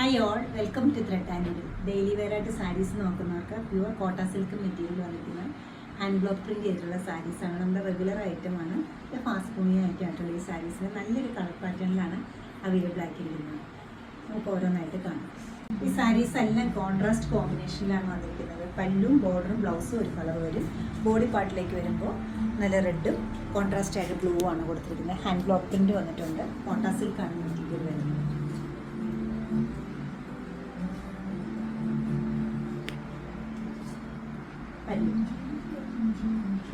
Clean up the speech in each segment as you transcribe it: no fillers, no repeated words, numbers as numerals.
Hi all, welcome to thread and needle. Daily wear ആയിട്ട് സാരീസ് നോക്കുന്നവർക്ക് pure Kota silk material വന്നിരിക്കുന്ന hand block print ചെയ്തിട്ടുള്ള സാരീസാണ്. നമ്മുടെ റെഗുലർ ഐറ്റമാണ്. ഇത് ഫാസ്റ്റ് മൂവിങ് ആയിട്ടുള്ള ഈ സാരീസിന് നല്ലൊരു കളർ പാറ്റേണിലാണ് അവൈലബിൾ ആക്കിയിരിക്കുന്നത്. നമുക്ക് ഓരോന്നായിട്ട് കാണാം. ഈ സാരീസ് എല്ലാം കോൺട്രാസ്റ്റ് കോമ്പിനേഷനിലാണ് വന്നിരിക്കുന്നത്. പല്ലും ബോർഡറും ബ്ലൗസും ഒരു കളർ വരും. ബോഡി പാർട്ടിലേക്ക് വരുമ്പോൾ നല്ല റെഡും കോൺട്രാസ്റ്റ് ആയിട്ട് ബ്ലൂ ആണ് കൊടുത്തിരിക്കുന്നത്. ഹാൻഡ് ബ്ലോക്ക് പ്രിൻറ്റ് വന്നിട്ടുണ്ട്. കോട്ട സിൽക്കാണ് മെറ്റീരിയൽ വരുന്നത്.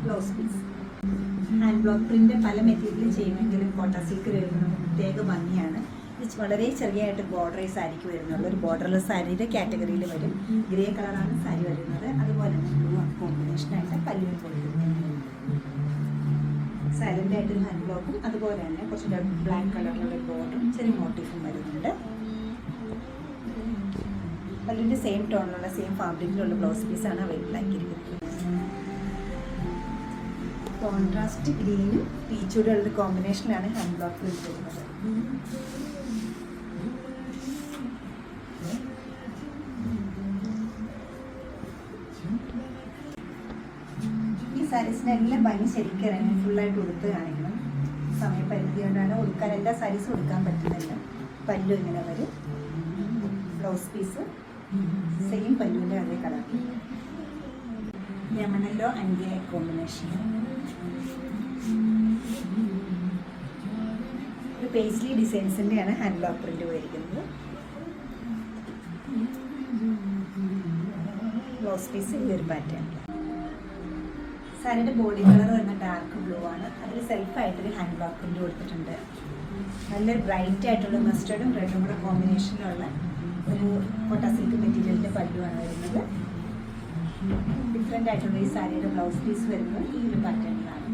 Blouse piece hand block print പല മെറ്റീരിയൽ ചെയ്യുമെങ്കിലും കോട്ട സിൽക്ക് വരുന്നത് പ്രത്യേക ഭംഗിയാണ്. ഇത് വളരെ ചെറിയായിട്ട് ബോർഡർ സാരിക്ക് വരുന്നുള്ളൂ. ഒരു ബോർഡർലെസ് സാരിയുടെ കാറ്റഗറിയിൽ വരും. ഗ്രേ കളറാണ് സാരി വരുന്നത്. അതുപോലെ തന്നെ ബ്ലൂ കോമ്പിനേഷനായിട്ട് പല്ലുവിൽ കൊടുക്കുന്നത്. സൈലൻ്റ് ആയിട്ടൊരു ഹാൻഡ് ബ്ലോക്കും അതുപോലെ തന്നെ കുറച്ച് ബ്ലാക്ക് കളറിലുള്ള ബോർഡറും ചെറിയ മോട്ടീഫും വരുന്നുണ്ട്. പല്ലുവിൻ്റെ സെയിം ടോണിലുള്ള സെയിം ഫാബ്രിക്കിലുള്ള ബ്ലൗസ് പീസാണ് അവൈലബിൾ ആക്കിയിരിക്കുന്നത്. കോൺട്രാസ്റ്റ് ഗ്രീനും പീച്ചൂടെ ഉള്ളൊരു കോമ്പിനേഷനിലാണ് ഹാൻഡ് ബ്ലോക്ക് പ്രിന്റ് വരുന്നത്. ഈ സാരീസിൻ്റെ എല്ലാം ഭംഗി ശരിക്കും ഇറങ്ങി ഫുള്ളായിട്ട് ഉടുത്ത് കാണിക്കണം. സമയപരിധി കൊണ്ടാണ് ഉടുക്കാൻ എല്ലാ സാരീസും ഉടുക്കാൻ പറ്റുന്നില്ല. പല്ലു ഇങ്ങനെ വരും. ബ്ലൗസ് പീസ് സെയിം പല്ലുവിൻ്റെ അതേ കളർ. ലെമണല്ലോ ആൻഡ് കോമ്പിനേഷൻ. ഒരു പേസ്ലി ഡിസൈൻസിൻ്റെയാണ് ഹാൻഡ് ബ്ലോക്ക് പ്രിന്റ് പോയിരിക്കുന്നത്. ബ്ലൗസ് പീസ് ഈ ഒരു പാറ്റേൺ. സാരിയുടെ ബോഡി കളർ വരുന്ന ഡാർക്ക് ബ്ലൂ ആണ്. അതിൽ സെൽഫായിട്ടൊരു ഹാൻഡ് ബ്ലോക്ക് പ്രിന്റ് കൊടുത്തിട്ടുണ്ട്. നല്ലൊരു ബ്രൈറ്റ് ആയിട്ടുള്ള മസ്റ്റേർഡും റെഡും കൂടെ കോമ്പിനേഷനിലുള്ള ഒരു കോട്ട സിൽക്ക് മെറ്റീരിയലിൻ്റെ പല്ലുവാണ് വരുന്നത്. ഡിഫറെൻ്റ് ആയിട്ടുള്ള ഈ സാരിയുടെ ബ്ലൗസ് പീസ് വരുന്നത് ഈ ഒരു പാറ്റേണിലാണ്.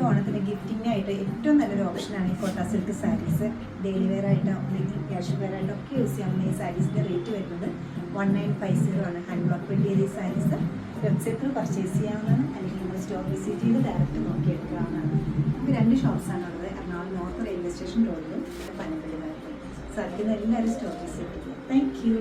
ഓണത്തിന് ഗിഫ്റ്റിംഗായിട്ട് ഏറ്റവും നല്ലൊരു ഓപ്ഷനാണ് ഈ കോട്ട സിൽക്ക് സാരീസ്. ഡെയിലി വെയർ ആയിട്ടോ അല്ലെങ്കിൽ ക്യാഷ് വെയർ ആയിട്ടോ ഒക്കെ യൂസ് ചെയ്യാവുന്ന ഈ സാരീസിൻ്റെ റേറ്റ് വരുന്നത് 1950 ആണ്. ഹാൻഡ് ബ്ലോക്ക് പ്രിന്റ് ചെയ്ത ഈ സാരീസ് വെബ്സൈറ്റിൽ പർച്ചേസ് ചെയ്യാവുന്നതാണ്, അല്ലെങ്കിൽ നമ്മൾ സ്റ്റോർ വിസിറ്റ് ചെയ്ത് ഡയറക്റ്റ് നോക്കിയെടുക്കാവുന്നതാണ്. നമുക്ക് 2 ഷോപ്സാണുള്ളത്. എറണാകുളം നോർത്ത് റെയിൽവേ സ്റ്റേഷൻ റോഡിലും പനമ്പള്ളി ഭാഗത്തും. സാധിക്കുന്ന എല്ലാവരും സ്റ്റോർ വിസിറ്റ് ചെയ്യുക. Thank you.